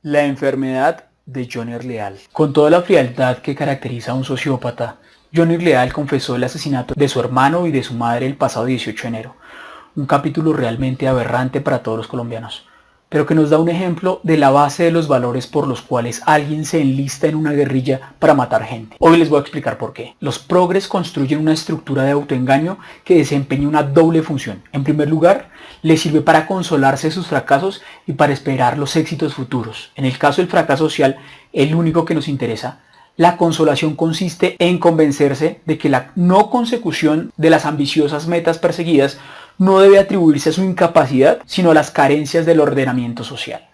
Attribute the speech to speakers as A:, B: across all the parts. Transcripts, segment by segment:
A: La enfermedad de Johnny Leal. Con toda la frialdad que caracteriza a un sociópata, Johnny Leal confesó el asesinato de su hermano y de su madre el pasado 18 de enero. Un capítulo realmente aberrante para todos los colombianos, pero que nos da un ejemplo de la base de los valores por los cuales alguien se enlista en una guerrilla para matar gente. Hoy les voy a explicar por qué. Los progres construyen una estructura de autoengaño que desempeña una doble función. En primer lugar, les sirve para consolarse sus fracasos y para esperar los éxitos futuros. En el caso del fracaso social, el único que nos interesa, la consolación consiste en convencerse de que la no consecución de las ambiciosas metas perseguidas no debe atribuirse a su incapacidad, sino a las carencias del ordenamiento social.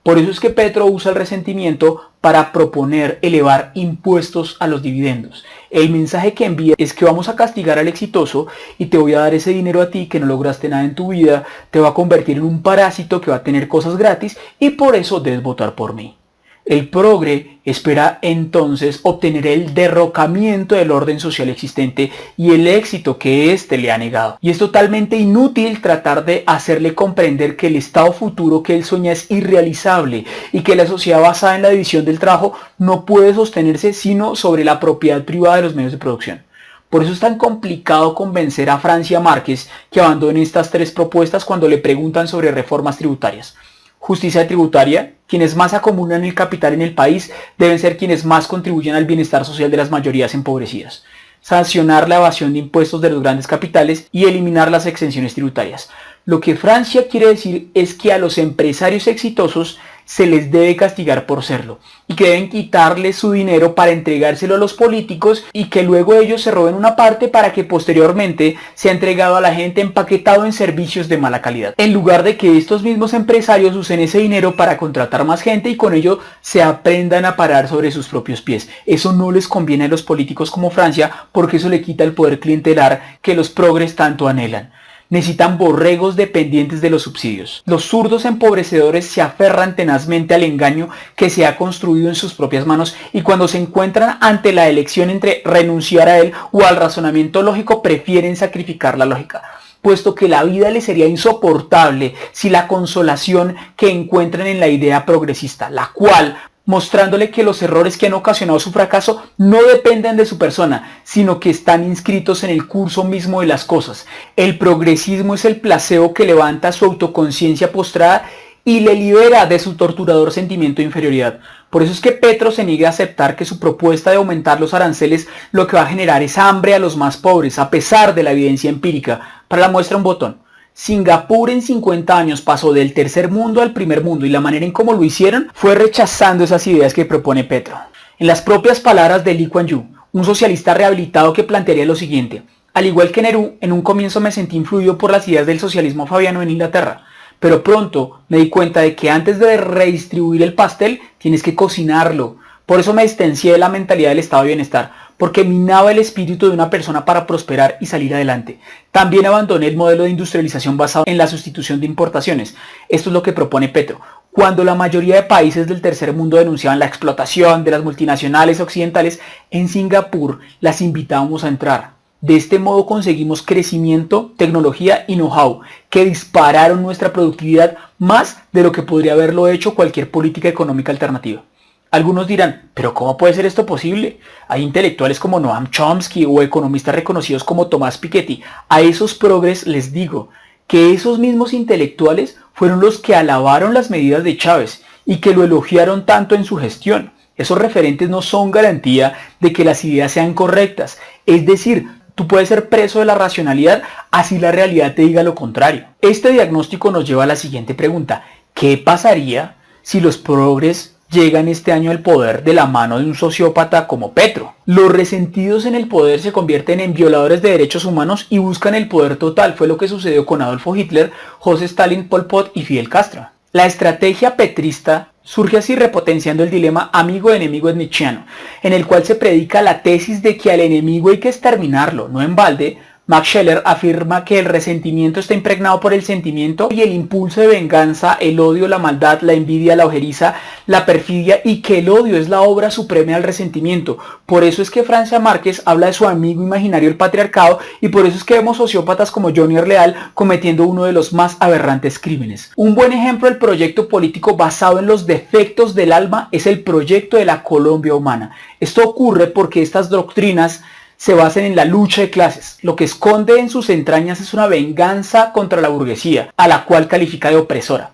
A: Por eso es que Petro usa el resentimiento para proponer elevar impuestos a los dividendos. El mensaje que envía es que vamos a castigar al exitoso y te voy a dar ese dinero a ti que no lograste nada en tu vida, te va a convertir en un parásito que va a tener cosas gratis y por eso debes votar por mí. El progre espera entonces obtener el derrocamiento del orden social existente y el éxito que éste le ha negado. Y es totalmente inútil tratar de hacerle comprender que el estado futuro que él sueña es irrealizable y que la sociedad basada en la división del trabajo no puede sostenerse sino sobre la propiedad privada de los medios de producción. Por eso es tan complicado convencer a Francia Márquez que abandone estas tres propuestas cuando le preguntan sobre reformas tributarias. Justicia tributaria, quienes más acumulan el capital en el país deben ser quienes más contribuyen al bienestar social de las mayorías empobrecidas. Sancionar la evasión de impuestos de los grandes capitales y eliminar las exenciones tributarias. Lo que Francia quiere decir es que a los empresarios exitosos se les debe castigar por serlo y que deben quitarles su dinero para entregárselo a los políticos y que luego ellos se roben una parte para que posteriormente sea entregado a la gente empaquetado en servicios de mala calidad. En lugar de que estos mismos empresarios usen ese dinero para contratar más gente y con ello se aprendan a parar sobre sus propios pies. Eso no les conviene a los políticos como Francia porque eso le quita el poder clientelar que los progres tanto anhelan. Necesitan borregos dependientes de los subsidios. Los zurdos empobrecedores se aferran tenazmente al engaño que se ha construido en sus propias manos y cuando se encuentran ante la elección entre renunciar a él o al razonamiento lógico prefieren sacrificar la lógica, puesto que la vida les sería insoportable si la consolación que encuentran en la idea progresista, la cual mostrándole que los errores que han ocasionado su fracaso no dependen de su persona, sino que están inscritos en el curso mismo de las cosas. El progresismo es el placebo que levanta su autoconciencia postrada y le libera de su torturador sentimiento de inferioridad. Por eso es que Petro se niega a aceptar que su propuesta de aumentar los aranceles lo que va a generar es hambre a los más pobres, a pesar de la evidencia empírica. Para la muestra un botón. Singapur en 50 años pasó del tercer mundo al primer mundo y la manera en cómo lo hicieron fue rechazando esas ideas que propone Petro. En las propias palabras de Lee Kuan Yew, un socialista rehabilitado que plantearía lo siguiente: al igual que Nehru, en un comienzo me sentí influido por las ideas del socialismo fabiano en Inglaterra, pero pronto me di cuenta de que antes de redistribuir el pastel tienes que cocinarlo. Por eso me distancié de la mentalidad del estado de bienestar, porque minaba el espíritu de una persona para prosperar y salir adelante. También abandoné el modelo de industrialización basado en la sustitución de importaciones. Esto es lo que propone Petro. Cuando la mayoría de países del tercer mundo denunciaban la explotación de las multinacionales occidentales, en Singapur las invitábamos a entrar. De este modo conseguimos crecimiento, tecnología y know-how que dispararon nuestra productividad más de lo que podría haberlo hecho cualquier política económica alternativa. Algunos dirán, ¿pero cómo puede ser esto posible? Hay intelectuales como Noam Chomsky o economistas reconocidos como Thomas Piketty. A esos progres les digo que esos mismos intelectuales fueron los que alabaron las medidas de Chávez y que lo elogiaron tanto en su gestión. Esos referentes no son garantía de que las ideas sean correctas. Es decir, tú puedes ser preso de la racionalidad así la realidad te diga lo contrario. Este diagnóstico nos lleva a la siguiente pregunta. ¿Qué pasaría si los progres llegan este año al poder de la mano de un sociópata como Petro? Los resentidos en el poder se convierten en violadores de derechos humanos y buscan el poder total. Fue lo que sucedió con Adolfo Hitler, José Stalin, Pol Pot y Fidel Castro. La estrategia petrista surge así repotenciando el dilema amigo-enemigo nietzscheano, en el cual se predica la tesis de que al enemigo hay que exterminarlo. No en balde, Max Scheler afirma que el resentimiento está impregnado por el sentimiento y el impulso de venganza, el odio, la maldad, la envidia, la ojeriza, la perfidia, y que el odio es la obra suprema del resentimiento. Por eso es que Francia Márquez habla de su amigo imaginario el patriarcado, y por eso es que vemos sociópatas como Johnny Leal cometiendo uno de los más aberrantes crímenes. Un buen ejemplo del proyecto político basado en los defectos del alma es el proyecto de la Colombia humana. Esto ocurre porque estas doctrinas se basan en la lucha de clases. Lo que esconde en sus entrañas es una venganza contra la burguesía, a la cual califica de opresora.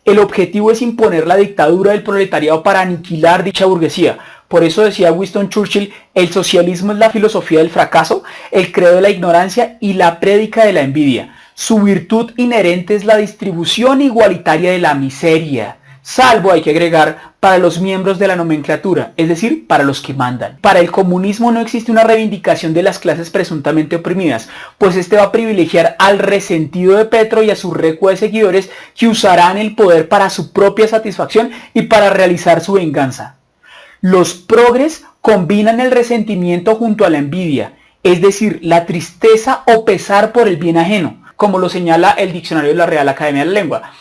A: El objetivo es imponer la dictadura del proletariado para aniquilar dicha burguesía. Por eso decía Winston Churchill, el socialismo es la filosofía del fracaso, el credo de la ignorancia y la prédica de la envidia. Su virtud inherente es la distribución igualitaria de la miseria, salvo, hay que agregar, para los miembros de la nomenclatura, es decir, para los que mandan. Para el comunismo no existe una reivindicación de las clases presuntamente oprimidas, pues este va a privilegiar al resentido de Petro y a su recua de seguidores que usarán el poder para su propia satisfacción y para realizar su venganza. Los progres combinan el resentimiento junto a la envidia, es decir, la tristeza o pesar por el bien ajeno, como lo señala el diccionario de la Real Academia de la Lengua,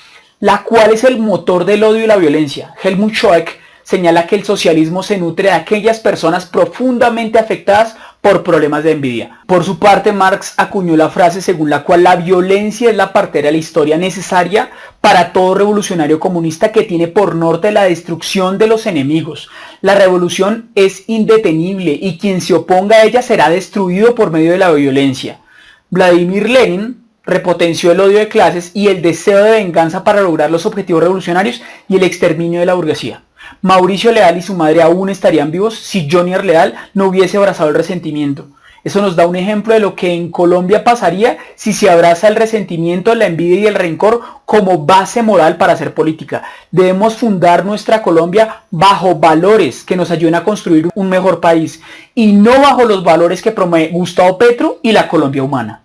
A: la cual es el motor del odio y la violencia. Helmut Schoeck señala que el socialismo se nutre de aquellas personas profundamente afectadas por problemas de envidia. Por su parte, Marx acuñó la frase según la cual la violencia es la partera de la historia necesaria para todo revolucionario comunista que tiene por norte la destrucción de los enemigos. La revolución es indetenible y quien se oponga a ella será destruido por medio de la violencia. Vladimir Lenin repotenció el odio de clases y el deseo de venganza para lograr los objetivos revolucionarios y el exterminio de la burguesía. Mauricio Leal y su madre aún estarían vivos si Johnny Leal no hubiese abrazado el resentimiento. Eso nos da un ejemplo de lo que en Colombia pasaría si se abraza el resentimiento, la envidia y el rencor como base moral para hacer política. Debemos fundar nuestra Colombia bajo valores que nos ayuden a construir un mejor país y no bajo los valores que promueve Gustavo Petro y la Colombia humana.